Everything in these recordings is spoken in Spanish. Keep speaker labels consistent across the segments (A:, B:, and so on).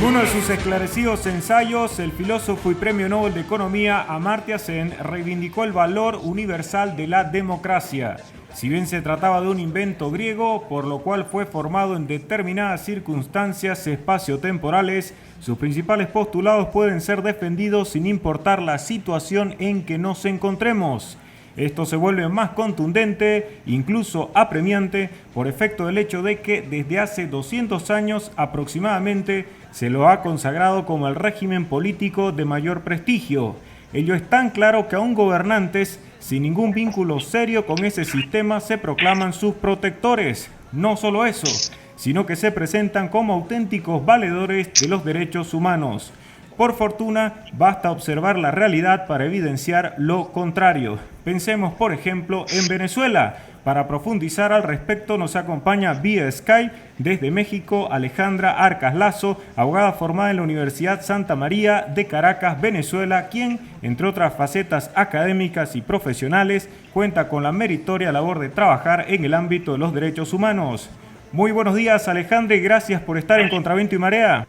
A: En uno de sus esclarecidos ensayos, el filósofo y premio Nobel de Economía Amartya Sen reivindicó el valor universal de la democracia. Si bien se trataba de un invento griego, por lo cual fue formado en determinadas circunstancias espaciotemporales, sus principales postulados pueden ser defendidos sin importar la situación en que nos encontremos. Esto se vuelve más contundente, incluso apremiante, por efecto del hecho de que desde hace 200 años aproximadamente se lo ha consagrado como el régimen político de mayor prestigio. Ello es tan claro que aún gobernantes sin ningún vínculo serio con ese sistema se proclaman sus protectores. No solo eso, sino que se presentan como auténticos valedores de los derechos humanos. Por fortuna, basta observar la realidad para evidenciar lo contrario. Pensemos, por ejemplo, en Venezuela. Para profundizar al respecto nos acompaña vía Skype desde México Alejandra Arcas Lazo, abogada formada en la Universidad Santa María de Caracas, Venezuela, quien, entre otras facetas académicas y profesionales, cuenta con la meritoria labor de trabajar en el ámbito de los derechos humanos. Muy buenos días, Alejandra, y gracias por estar en Contraviento y Marea.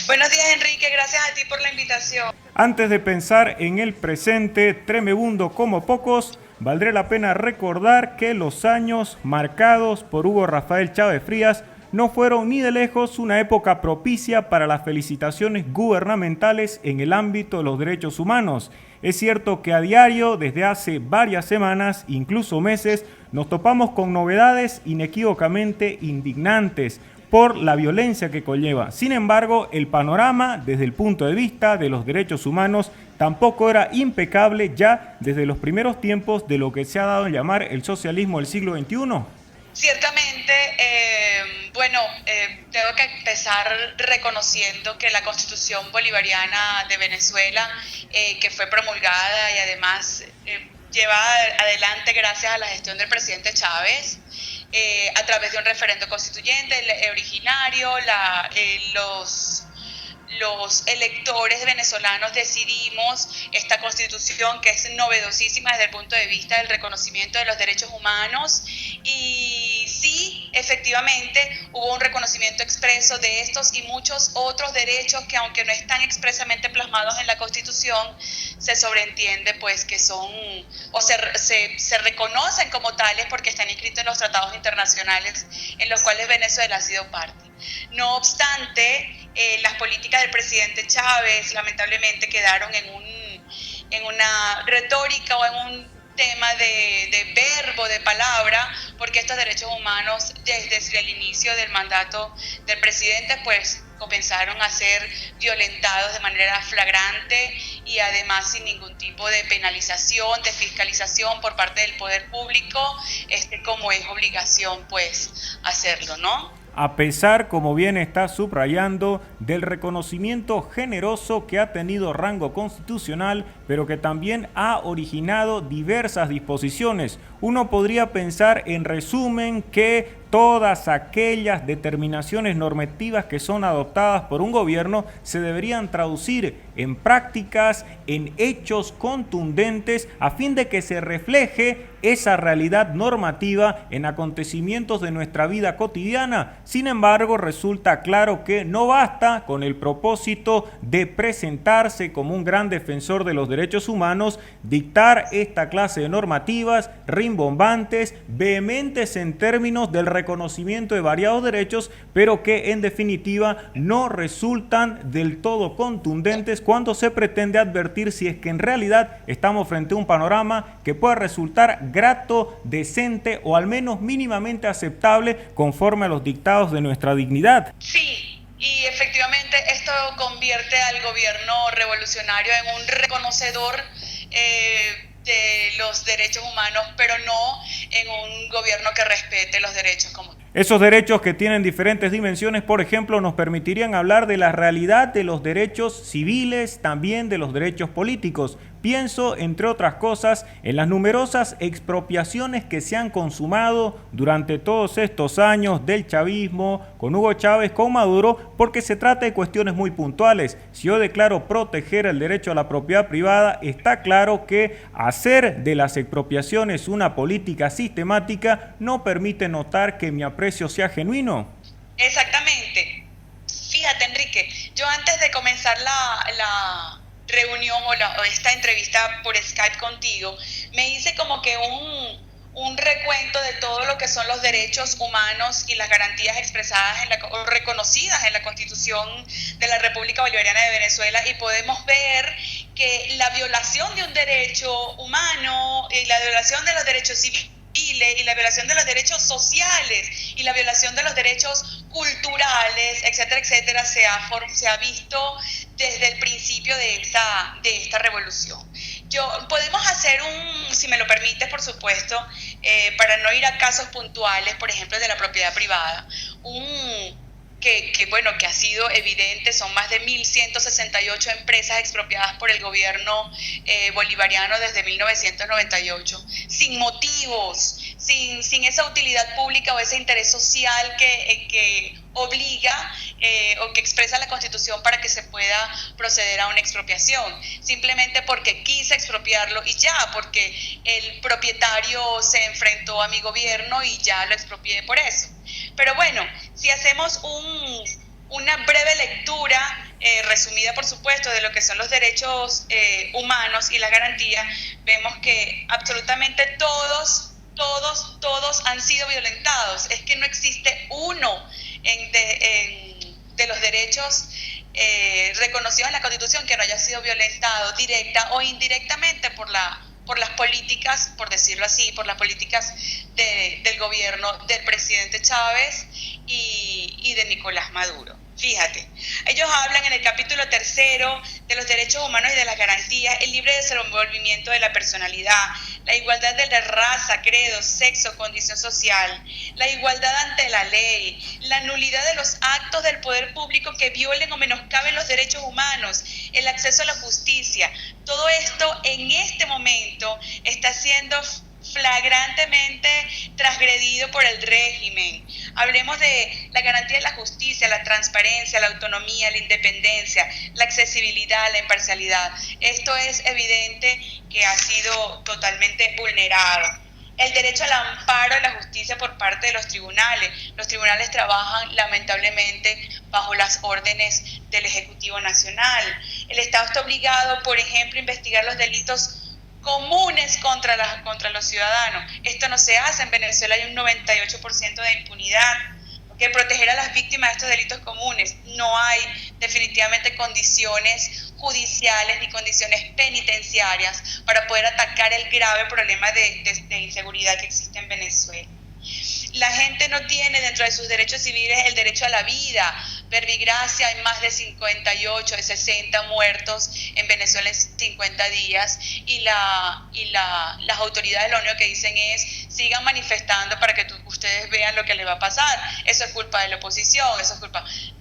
B: Buenos días, Enrique, gracias a ti por la invitación.
A: Antes de pensar en el presente tremebundo como pocos, valdría la pena recordar que los años marcados por Hugo Rafael Chávez Frías no fueron ni de lejos una época propicia para las felicitaciones gubernamentales en el ámbito de los derechos humanos. Es cierto que a diario, desde hace varias semanas, incluso meses, nos topamos con novedades inequívocamente indignantes por la violencia que conlleva. Sin embargo, el panorama desde el punto de vista de los derechos humanos tampoco era impecable ya desde los primeros tiempos de lo que se ha dado a llamar el socialismo del siglo XXI.
B: Ciertamente, tengo que empezar reconociendo que la Constitución Bolivariana de Venezuela, que fue promulgada y además llevada adelante gracias a la gestión del presidente Chávez, a través de un referendo constituyente originario, los electores venezolanos decidimos esta constitución que es novedosísima desde el punto de vista del reconocimiento de los derechos humanos, y sí, efectivamente hubo un reconocimiento expreso de estos y muchos otros derechos que, aunque no están expresamente plasmados en la constitución, se sobreentiende pues que son o se reconocen como tales porque están inscritos en los tratados internacionales en los cuales Venezuela ha sido parte. No obstante, las políticas del presidente Chávez lamentablemente quedaron en una retórica o en un tema de verbo, de palabra, porque estos derechos humanos desde el inicio del mandato del presidente pues comenzaron a ser violentados de manera flagrante y además sin ningún tipo de penalización, de fiscalización por parte del poder público, como es obligación pues hacerlo, ¿no?
A: A pesar, como bien está subrayando, del reconocimiento generoso que ha tenido rango constitucional, pero que también ha originado diversas disposiciones. Uno podría pensar, en resumen, que todas aquellas determinaciones normativas que son adoptadas por un gobierno se deberían traducir en prácticas, en hechos contundentes, a fin de que se refleje esa realidad normativa en acontecimientos de nuestra vida cotidiana. Sin embargo, resulta claro que no basta con el propósito de presentarse como un gran defensor de los derechos humanos, dictar esta clase de normativas rimbombantes, vehementes en términos del reconocimiento de variados derechos, pero que en definitiva no resultan del todo contundentes cuando se pretende advertir si es que en realidad estamos frente a un panorama que pueda resultar grato, decente o al menos mínimamente aceptable conforme a los dictados de nuestra dignidad.
B: Sí, y efectivamente esto convierte al gobierno revolucionario en un reconocedor de los derechos humanos, pero no en un gobierno que respete los derechos como
A: Esos derechos, que tienen diferentes dimensiones, por ejemplo, nos permitirían hablar de la realidad de los derechos civiles, también de los derechos políticos. Pienso, entre otras cosas, en las numerosas expropiaciones que se han consumado durante todos estos años del chavismo, con Hugo Chávez, con Maduro, porque se trata de cuestiones muy puntuales. Si yo declaro proteger el derecho a la propiedad privada, está claro que hacer de las expropiaciones una política sistemática no permite notar que mi aprecio sea genuino.
B: Exactamente. Fíjate, Enrique, yo antes antes de comenzar la reunión o esta entrevista por Skype contigo, me hice como que un recuento de todo lo que son los derechos humanos y las garantías expresadas o reconocidas en la Constitución de la República Bolivariana de Venezuela, y podemos ver que la violación de un derecho humano y la violación de los derechos civiles y la violación de los derechos sociales y la violación de los derechos culturales, etcétera, etcétera, se ha visto desde el principio de esta revolución. Podemos hacer si me lo permite, por supuesto, para no ir a casos puntuales, por ejemplo, de la propiedad privada, que ha sido evidente. Son más de 1.168 empresas expropiadas por el gobierno bolivariano desde 1998, sin motivos, sin esa utilidad pública o ese interés social que obliga o que expresa la Constitución para que se pueda proceder a una expropiación, simplemente porque quise expropiarlo y ya, porque el propietario se enfrentó a mi gobierno y ya lo expropié por eso. Pero bueno, si hacemos una breve lectura, resumida por supuesto, de lo que son los derechos humanos y las garantías, vemos que absolutamente todos han sido violentados. Es que no existe uno de los derechos reconocidos en la Constitución que no haya sido violentado directa o indirectamente por las políticas, por decirlo así, por las políticas del gobierno del presidente Chávez y de Nicolás Maduro. Fíjate, ellos hablan en el capítulo 3 de los derechos humanos y de las garantías: el libre desenvolvimiento de la personalidad, la igualdad de la raza, credo, sexo, condición social, la igualdad ante la ley, la nulidad de los actos del poder público que violen o menoscaben los derechos humanos, el acceso a la justicia. Todo esto en este momento está siendo flagrantemente transgredido por el régimen. Hablemos de la garantía de la justicia, la transparencia, la autonomía, la independencia, la accesibilidad, la imparcialidad. Esto es evidente que ha sido totalmente vulnerado. El derecho al amparo a la justicia por parte de los tribunales. Los tribunales trabajan lamentablemente bajo las órdenes del Ejecutivo Nacional. El Estado está obligado, por ejemplo, a investigar los delitos comunes contra los ciudadanos. Esto no se hace. En Venezuela hay un 98% de impunidad. Que proteger a las víctimas de estos delitos comunes. No hay definitivamente condiciones judiciales ni condiciones penitenciarias para poder atacar el grave problema de inseguridad que existe en Venezuela. La gente no tiene dentro de sus derechos civiles el derecho a la vida. Verbigracia, hay más de 58, de 60 muertos en Venezuela en 50 días y las autoridades lo único que dicen es: sigan manifestando para que ustedes vean lo que les va a pasar. Eso es culpa de la oposición,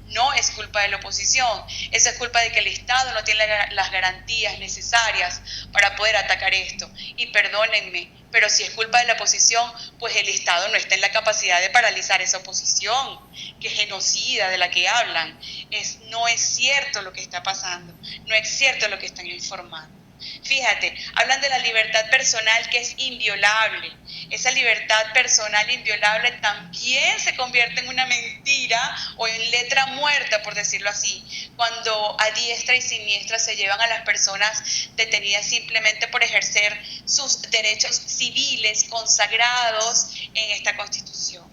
B: no es culpa de la oposición, eso es culpa de que el Estado no tiene las garantías necesarias para poder atacar esto. Y perdónenme, pero si es culpa de la oposición, pues el Estado no está en la capacidad de paralizar esa oposición, que es genocida de la que hablan. No es cierto lo que está pasando, no es cierto lo que están informando. Fíjate, hablan de la libertad personal, que es inviolable. Esa libertad personal inviolable también se convierte en una mentira o en letra muerta, por decirlo así, cuando a diestra y siniestra se llevan a las personas detenidas simplemente por ejercer sus derechos civiles consagrados en esta Constitución.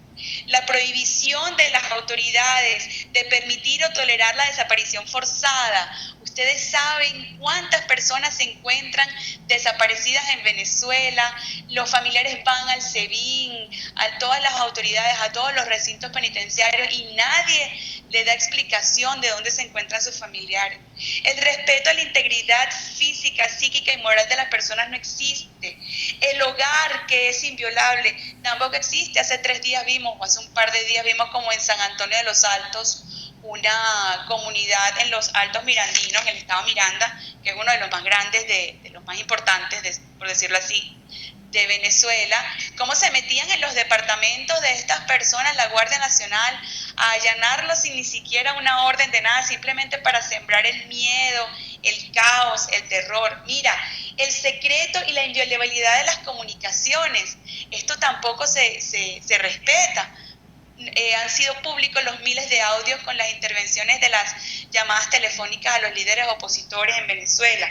B: La prohibición de las autoridades de permitir o tolerar la desaparición forzada. Ustedes saben cuántas personas se encuentran desaparecidas en Venezuela. Los familiares van al SEBIN, a todas las autoridades, a todos los recintos penitenciarios, y nadie le da explicación de dónde se encuentran sus familiares. El respeto a la integridad física, psíquica y moral de las personas no existe. El hogar, que es inviolable, tampoco existe. Hace un par de días vimos como en San Antonio de los Altos, una comunidad en los Altos Mirandinos, en el estado Miranda, que es uno de los más grandes, de los más importantes, por decirlo así, de Venezuela, cómo se metían en los departamentos de estas personas, la Guardia Nacional, a allanarlos sin ni siquiera una orden de nada, simplemente para sembrar el miedo, el caos, el terror. Mira, el secreto y la inviolabilidad de las comunicaciones, esto tampoco se respeta. han sido públicos los miles de audios con las intervenciones de las llamadas telefónicas a los líderes opositores en Venezuela.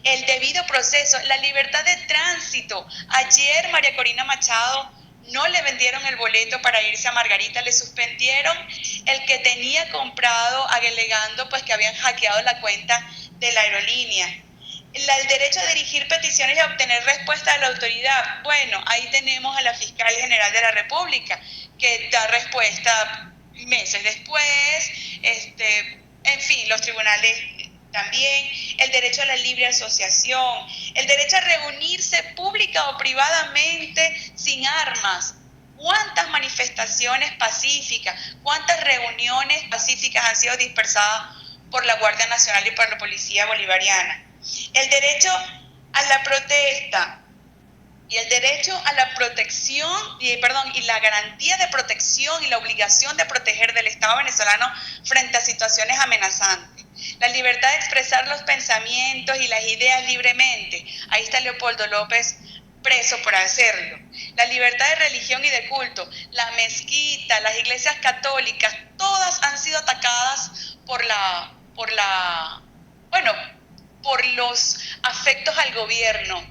B: El debido proceso, la libertad de tránsito. Ayer María Corina Machado no le vendieron el boleto para irse a Margarita, le suspendieron el que tenía comprado alegando pues que habían hackeado la cuenta de la aerolínea. El derecho a dirigir peticiones y a obtener respuesta de la autoridad. Bueno, ahí tenemos a la Fiscal General de la República que da respuesta meses después, en fin, los tribunales también, el derecho a la libre asociación, el derecho a reunirse pública o privadamente sin armas. ¿Cuántas manifestaciones pacíficas, cuántas reuniones pacíficas han sido dispersadas por la Guardia Nacional y por la Policía Bolivariana? El derecho a la protesta y el derecho a la protección, y la garantía de protección y la obligación de proteger del Estado venezolano frente a situaciones amenazantes. La libertad de expresar los pensamientos y las ideas libremente. Ahí está Leopoldo López preso por hacerlo. La libertad de religión y de culto. La mezquita, las iglesias católicas, todas han sido atacadas por los afectos al gobierno,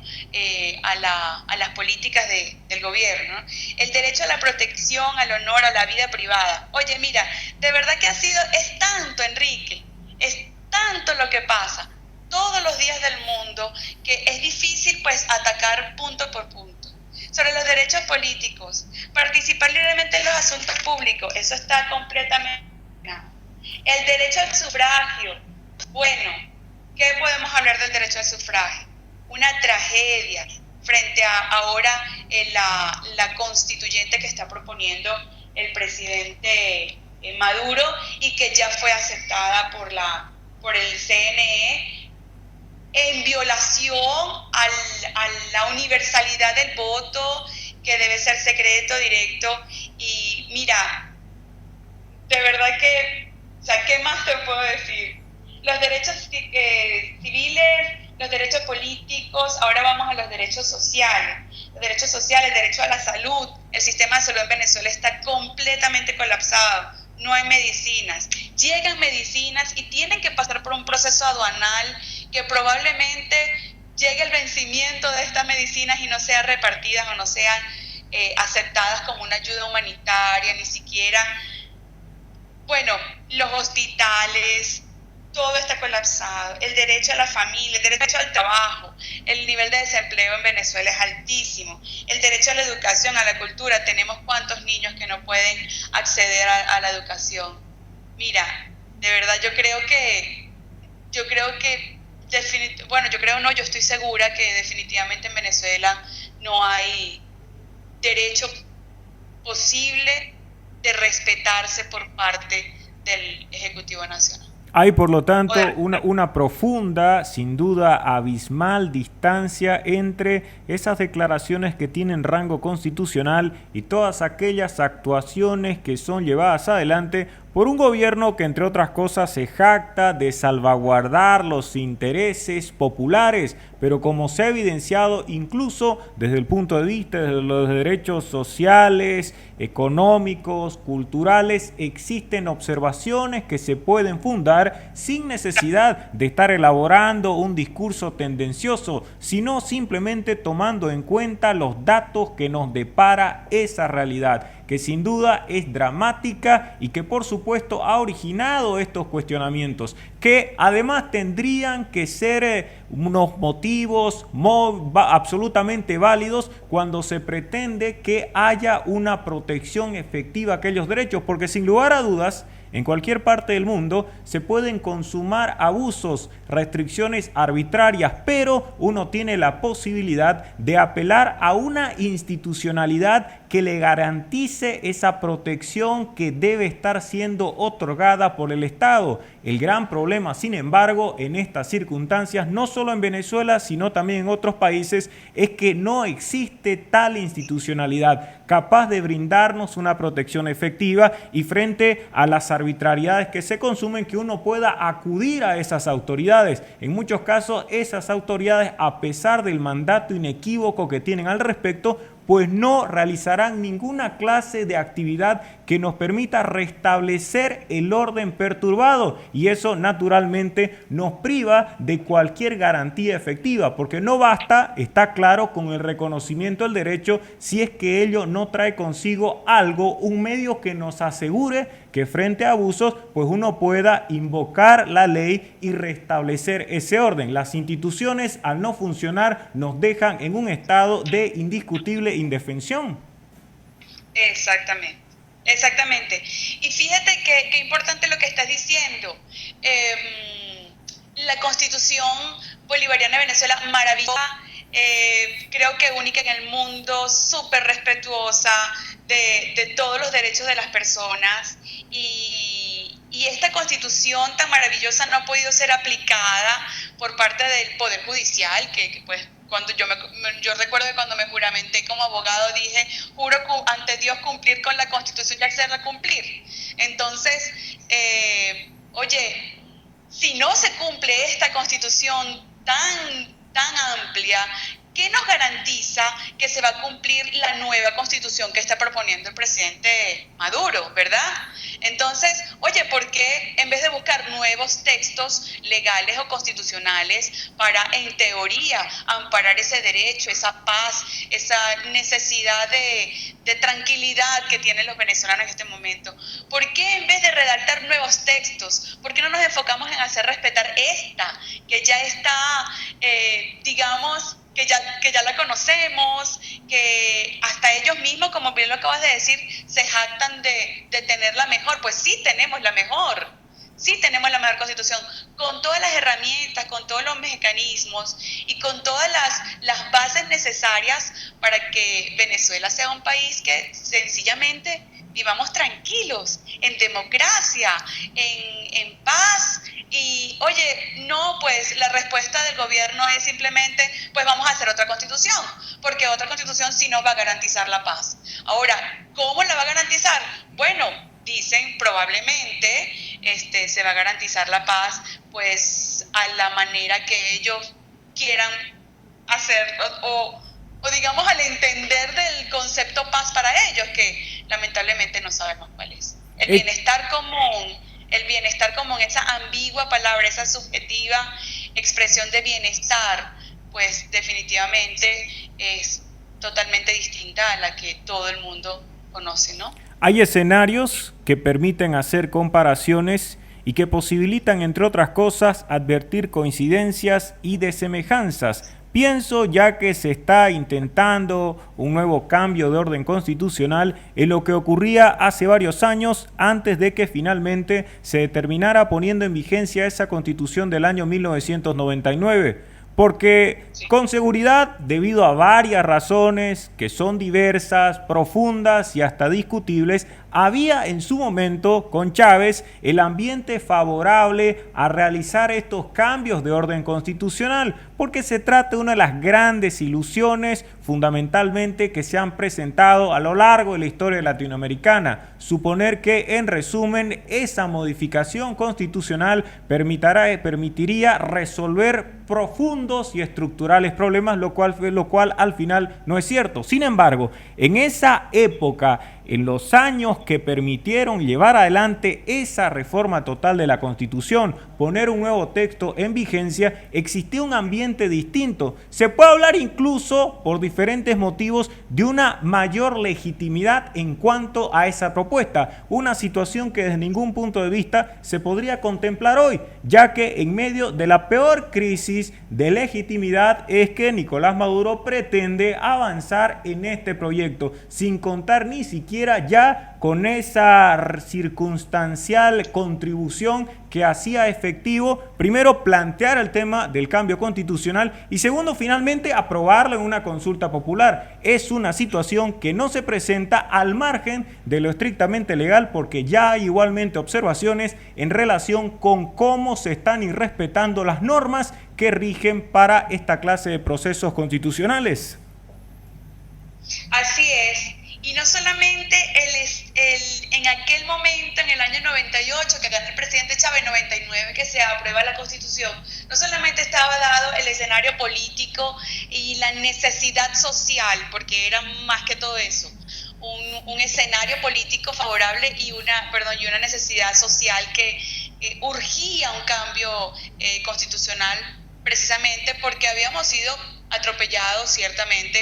B: a las políticas del gobierno, ¿no? El derecho a la protección, al honor, a la vida privada. Oye, mira, de verdad que es tanto, Enrique, es tanto lo que pasa todos los días del mundo que es difícil pues atacar punto por punto. Sobre los derechos políticos, participar libremente en los asuntos públicos, eso está completamente... El derecho al sufragio, bueno, ¿qué podemos hablar del derecho al sufragio? Una tragedia frente a ahora la constituyente que está proponiendo el presidente Maduro y que ya fue aceptada por el CNE en violación a la universalidad del voto, que debe ser secreto, directo. Y mira, de verdad que, o sea, ¿qué más te puedo decir? Los derechos civiles, los derechos políticos, ahora vamos a los derechos sociales. Los derechos sociales, el derecho a la salud. El sistema de salud en Venezuela está completamente colapsado. No hay medicinas. Llegan medicinas y tienen que pasar por un proceso aduanal que probablemente llegue el vencimiento de estas medicinas y no sean repartidas o no sean aceptadas como una ayuda humanitaria, ni siquiera. Bueno, los hospitales, todo está colapsado. El derecho a la familia, el derecho al trabajo, el nivel de desempleo en Venezuela es altísimo. El derecho a la educación, a la cultura, tenemos cuántos niños que no pueden acceder a la educación. Mira, de verdad yo estoy segura que definitivamente en Venezuela no hay derecho posible de respetarse por parte del Ejecutivo Nacional.
A: Hay, por lo tanto, una profunda, sin duda abismal distancia entre esas declaraciones que tienen rango constitucional y todas aquellas actuaciones que son llevadas adelante por un gobierno que, entre otras cosas, se jacta de salvaguardar los intereses populares, pero como se ha evidenciado incluso desde el punto de vista de los derechos sociales, económicos, culturales, existen observaciones que se pueden fundar sin necesidad de estar elaborando un discurso tendencioso, sino simplemente tomando en cuenta los datos que nos depara esa realidad, que sin duda es dramática y que por supuesto ha originado estos cuestionamientos, que además tendrían que ser unos motivos absolutamente válidos cuando se pretende que haya una protección efectiva a aquellos derechos, porque sin lugar a dudas, en cualquier parte del mundo se pueden consumar abusos, restricciones arbitrarias, pero uno tiene la posibilidad de apelar a una institucionalidad que le garantice esa protección que debe estar siendo otorgada por el Estado. El gran problema, sin embargo, en estas circunstancias, no solo en Venezuela, sino también en otros países, es que no existe tal institucionalidad capaz de brindarnos una protección efectiva y frente a las arbitrariedades arbitrariedades que se consumen, que uno pueda acudir a esas autoridades. En muchos casos, esas autoridades, a pesar del mandato inequívoco que tienen al respecto, pues no realizarán ninguna clase de actividad que nos permita restablecer el orden perturbado, y eso naturalmente nos priva de cualquier garantía efectiva, porque no basta, está claro, con el reconocimiento del derecho si es que ello no trae consigo algo, un medio que nos asegure que frente a abusos pues uno pueda invocar la ley y restablecer ese orden. Las instituciones, al no funcionar, nos dejan en un estado de indiscutible indefensión.
B: Exactamente, exactamente. Y fíjate que importante lo que estás diciendo. La Constitución Bolivariana de Venezuela, maravillosa, creo que única en el mundo, súper respetuosa de todos los derechos de las personas, y esta Constitución tan maravillosa no ha podido ser aplicada por parte del Poder Judicial, que pues cuando yo recuerdo que cuando me juramenté como abogado dije, juro ante Dios cumplir con la Constitución y hacerla cumplir. Entonces, oye, si no se cumple esta Constitución tan amplia, ¿qué nos garantiza que se va a cumplir la nueva Constitución que está proponiendo el presidente Maduro, verdad? Entonces, oye, ¿por qué en vez de buscar nuevos textos legales o constitucionales para, en teoría, amparar ese derecho, esa paz, esa necesidad de tranquilidad que tienen los venezolanos en este momento? ¿Por qué en vez de redactar nuevos textos, por qué no nos enfocamos en hacer respetar esta, que ya está, digamos, que ya la conocemos, que hasta ellos mismos, como bien lo acabas de decir, se jactan de tener la mejor? Pues sí tenemos la mejor Constitución, con todas las herramientas, con todos los mecanismos y con todas las bases necesarias para que Venezuela sea un país que sencillamente vivamos tranquilos, en democracia, en paz. Y oye, no, pues la respuesta del gobierno es simplemente, pues vamos a hacer otra constitución, porque otra constitución sí nos va a garantizar la paz. Ahora, ¿cómo la va a garantizar? Bueno, dicen probablemente se va a garantizar la paz pues a la manera que ellos quieran hacer, o digamos al entender del concepto paz para ellos, que lamentablemente no sabemos cuál es. El bienestar común, esa ambigua palabra, esa subjetiva expresión de bienestar, pues definitivamente es totalmente distinta a la que todo el mundo conoce, ¿no?
A: Hay escenarios que permiten hacer comparaciones y que posibilitan, entre otras cosas, advertir coincidencias y desemejanzas. Pienso, ya que se está intentando un nuevo cambio de orden constitucional, en lo que ocurría hace varios años antes de que finalmente se terminara poniendo en vigencia esa Constitución del año 1999. Porque con seguridad, debido a varias razones que son diversas, profundas y hasta discutibles, había en su momento con Chávez el ambiente favorable a realizar estos cambios de orden constitucional, porque se trata de una de las grandes ilusiones fundamentalmente que se han presentado a lo largo de la historia latinoamericana. Suponer que, en resumen, esa modificación constitucional permitiría resolver profundos y estructurales problemas, lo cual al final no es cierto. Sin embargo, en esa época, en los años que permitieron llevar adelante esa reforma total de la Constitución, poner un nuevo texto en vigencia, existía un ambiente distinto. Se puede hablar incluso, por diferentes motivos, de una mayor legitimidad en cuanto a esa propuesta, una situación que desde ningún punto de vista se podría contemplar hoy, ya que en medio de la peor crisis de legitimidad es que Nicolás Maduro pretende avanzar en este proyecto, sin contar ni siquiera ya con esa circunstancial contribución que hacía efectivo, primero, plantear el tema del cambio constitucional y segundo, finalmente, aprobarlo en una consulta popular. Es una situación que no se presenta al margen de lo estrictamente legal, porque ya hay igualmente observaciones en relación con cómo se están irrespetando las normas que rigen para esta clase de procesos constitucionales.
B: Así es. Y no solamente en aquel momento, en el año 98, que gana el presidente Chávez, 99, que se aprueba la Constitución, no solamente estaba dado el escenario político y la necesidad social, porque era más que todo eso, un escenario político favorable y una necesidad social que urgía un cambio constitucional, precisamente porque habíamos sido atropellados ciertamente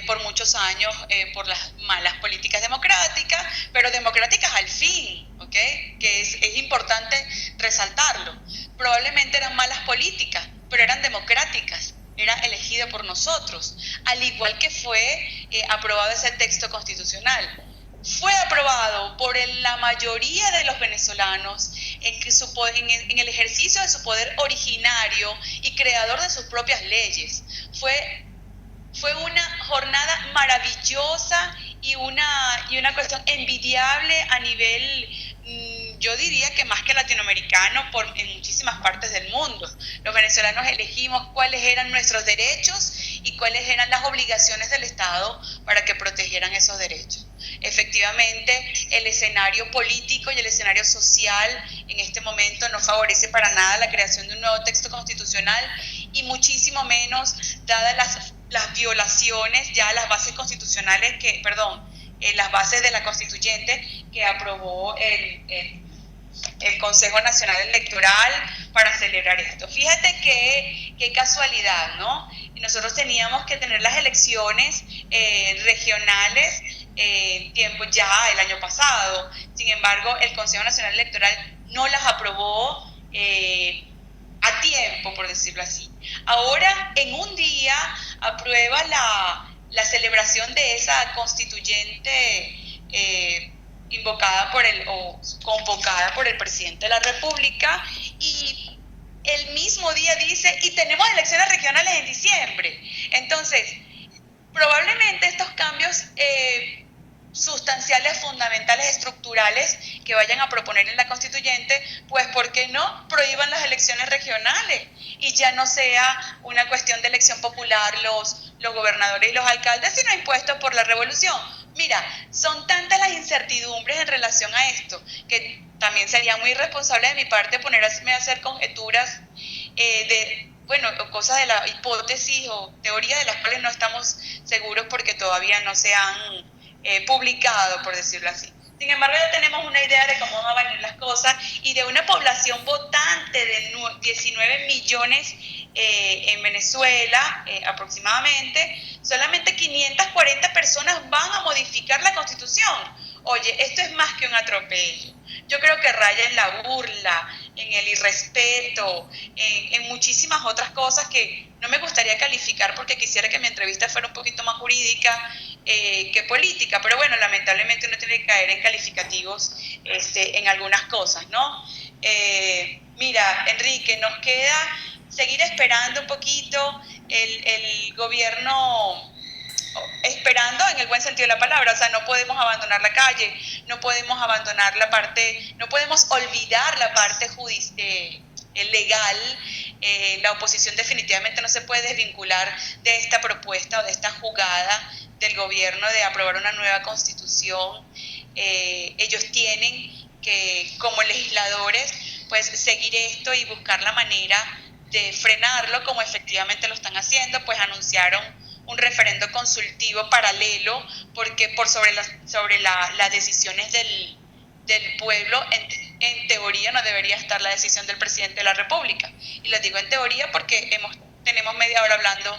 B: por muchos años por las malas políticas democráticas, pero democráticas al fin, ¿ok? Que es importante resaltarlo. Probablemente eran malas políticas, pero eran democráticas, era elegido por nosotros, al igual que fue aprobado ese texto constitucional. Fue aprobado por la mayoría de los venezolanos en el ejercicio de su poder originario y creador de sus propias leyes. Fue una jornada maravillosa y una cuestión envidiable a nivel, yo diría que más que latinoamericano, en muchísimas partes del mundo. Los venezolanos elegimos cuáles eran nuestros derechos y cuáles eran las obligaciones del Estado para que protegieran esos derechos. Efectivamente, el escenario político y el escenario social en este momento no favorece para nada la creación de un nuevo texto constitucional y muchísimo menos dadas las violaciones ya a las bases constitucionales las bases de la constituyente que aprobó el Consejo Nacional Electoral para celebrar esto. Fíjate qué casualidad, ¿no? Nosotros teníamos que tener las elecciones regionales tiempo ya el año pasado. Sin embargo, el Consejo Nacional Electoral no las aprobó a tiempo, por decirlo así. Ahora, en un día, aprueba la celebración de esa constituyente convocada por el presidente de la República, y el mismo día dice, y tenemos elecciones regionales en diciembre. Entonces, probablemente estos cambios sustanciales, fundamentales, estructurales que vayan a proponer en la constituyente, pues ¿por qué no prohíban las elecciones regionales? Y ya no sea una cuestión de elección popular los gobernadores y los alcaldes, sino impuestos por la revolución. Mira, son tantas las incertidumbres en relación a esto, que también sería muy irresponsable de mi parte ponerme a hacer conjeturas cosas de la hipótesis o teoría de las cuales no estamos seguros porque todavía no se han publicado, por decirlo así. Sin embargo, ya tenemos una idea de cómo van a venir las cosas, y de una población votante de 19 millones en Venezuela aproximadamente, solamente 540 personas van a modificar la Constitución. Oye, esto es más que un atropello. Yo creo que raya en la burla, en el irrespeto, en muchísimas otras cosas que no me gustaría calificar porque quisiera que mi entrevista fuera un poquito más jurídica que política, pero bueno, lamentablemente uno tiene que caer en calificativos en algunas cosas, ¿no? Mira, Enrique, nos queda seguir esperando un poquito el gobierno, esperando en el buen sentido de la palabra. O sea, no podemos abandonar la calle, no podemos abandonar no podemos olvidar la parte legal. La oposición definitivamente no se puede desvincular de esta propuesta o de esta jugada del gobierno de aprobar una nueva constitución. Ellos tienen que, como legisladores, pues seguir esto y buscar la manera de frenarlo, como efectivamente lo están haciendo. Pues anunciaron un referendo consultivo paralelo, porque por sobre las decisiones del pueblo, en teoría no debería estar la decisión del presidente de la República. Y lo digo en teoría porque tenemos media hora hablando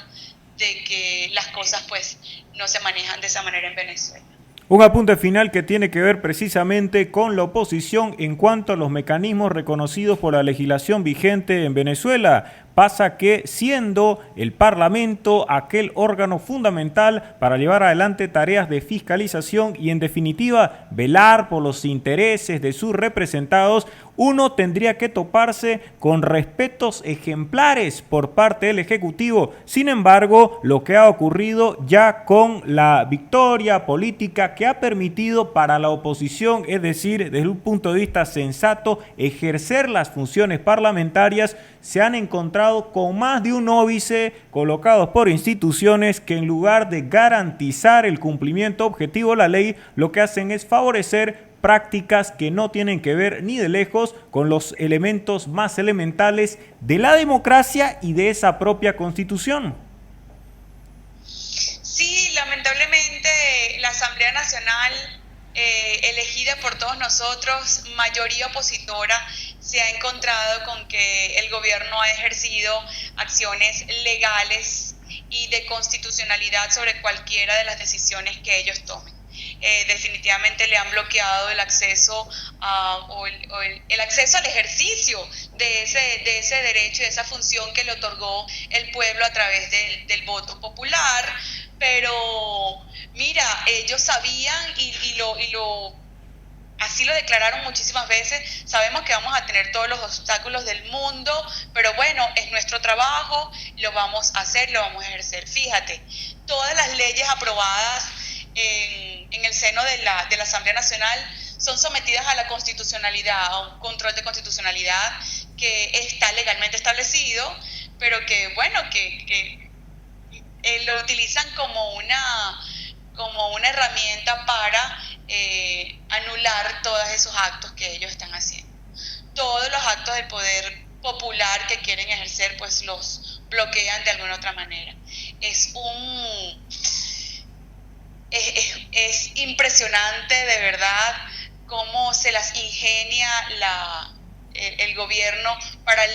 B: de que las cosas pues no se manejan de esa manera en Venezuela.
A: Un apunte final que tiene que ver precisamente con la oposición en cuanto a los mecanismos reconocidos por la legislación vigente en Venezuela. Pasa que, siendo el Parlamento aquel órgano fundamental para llevar adelante tareas de fiscalización y, en definitiva, velar por los intereses de sus representados, uno tendría que toparse con respetos ejemplares por parte del Ejecutivo. Sin embargo, lo que ha ocurrido ya con la victoria política que ha permitido para la oposición, es decir, desde un punto de vista sensato, ejercer las funciones parlamentarias, se han encontrado encontrado con más de un óbice colocados por instituciones que en lugar de garantizar el cumplimiento objetivo de la ley, lo que hacen es favorecer prácticas que no tienen que ver ni de lejos con los elementos más elementales de la democracia y de esa propia Constitución.
B: Sí, lamentablemente la Asamblea Nacional, elegida por todos nosotros, mayoría opositora, se ha encontrado con que el gobierno ha ejercido acciones legales y de constitucionalidad sobre cualquiera de las decisiones que ellos tomen. Definitivamente le han bloqueado el acceso el acceso al ejercicio de ese derecho y de esa función que le otorgó el pueblo a través del voto popular. Pero mira, ellos sabían así lo declararon muchísimas veces: sabemos que vamos a tener todos los obstáculos del mundo, pero bueno, es nuestro trabajo, lo vamos a hacer, lo vamos a ejercer. Fíjate, todas las leyes aprobadas en el seno de la Asamblea Nacional son sometidas a la constitucionalidad, a un control de constitucionalidad que está legalmente establecido, pero que bueno, que lo utilizan como una herramienta para anular todos esos actos que ellos están haciendo. Todos los actos del poder popular que quieren ejercer, pues los bloquean de alguna otra manera. Es impresionante, de verdad, cómo se las ingenia el gobierno para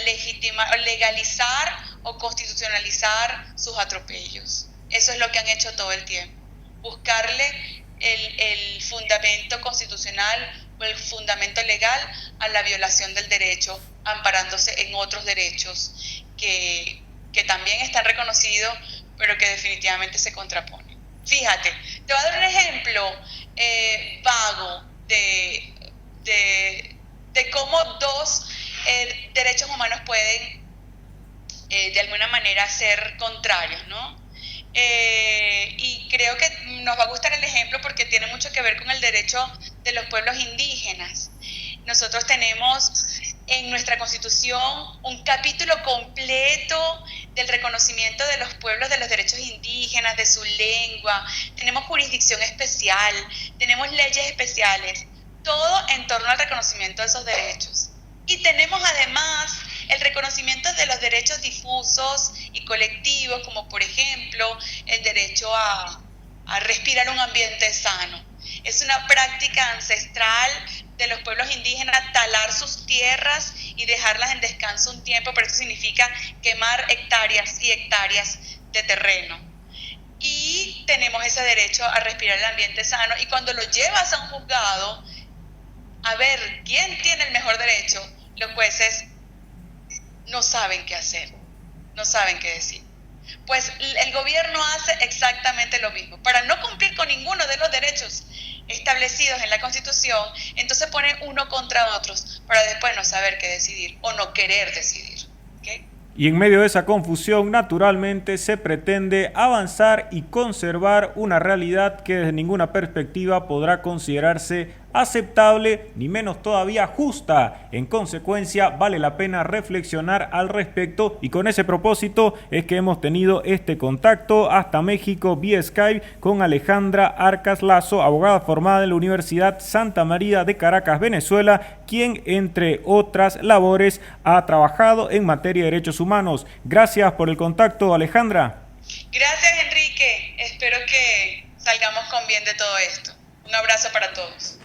B: legalizar o constitucionalizar sus atropellos. Eso es lo que han hecho todo el tiempo: buscarle el fundamento constitucional o el fundamento legal a la violación del derecho, amparándose en otros derechos que también están reconocidos, pero que definitivamente se contraponen. Fíjate, te voy a dar un ejemplo vago de cómo dos derechos humanos pueden de alguna manera ser contrarios, ¿no? Y creo que nos va a gustar el ejemplo porque tiene mucho que ver con el derecho de los pueblos indígenas. Nosotros tenemos en nuestra Constitución un capítulo completo del reconocimiento de los pueblos, de los derechos indígenas, de su lengua. Tenemos jurisdicción especial, tenemos leyes especiales, todo en torno al reconocimiento de esos derechos. Y tenemos además el reconocimiento de los derechos difusos y colectivos, como por ejemplo el derecho a respirar un ambiente sano. Es una práctica ancestral de los pueblos indígenas talar sus tierras y dejarlas en descanso un tiempo, pero eso significa quemar hectáreas y hectáreas de terreno. Y tenemos ese derecho a respirar el ambiente sano, y cuando lo llevas a un juzgado a ver quién tiene el mejor derecho, los jueces no saben qué hacer, no saben qué decir. Pues el gobierno hace exactamente lo mismo. Para no cumplir con ninguno de los derechos establecidos en la Constitución, entonces ponen uno contra otros para después no saber qué decidir o no querer decidir. ¿Okay?
A: Y en medio de esa confusión, naturalmente, se pretende avanzar y conservar una realidad que desde ninguna perspectiva podrá considerarse aceptable, ni menos todavía justa. En consecuencia, vale la pena reflexionar al respecto, y con ese propósito es que hemos tenido este contacto hasta México vía Skype con Alejandra Arcas Lazo, abogada formada en la Universidad Santa María de Caracas, Venezuela, quien, entre otras labores, ha trabajado en materia de derechos humanos. Gracias por el contacto, Alejandra.
B: Gracias, Enrique. Espero que salgamos con bien de todo esto. Un abrazo para todos.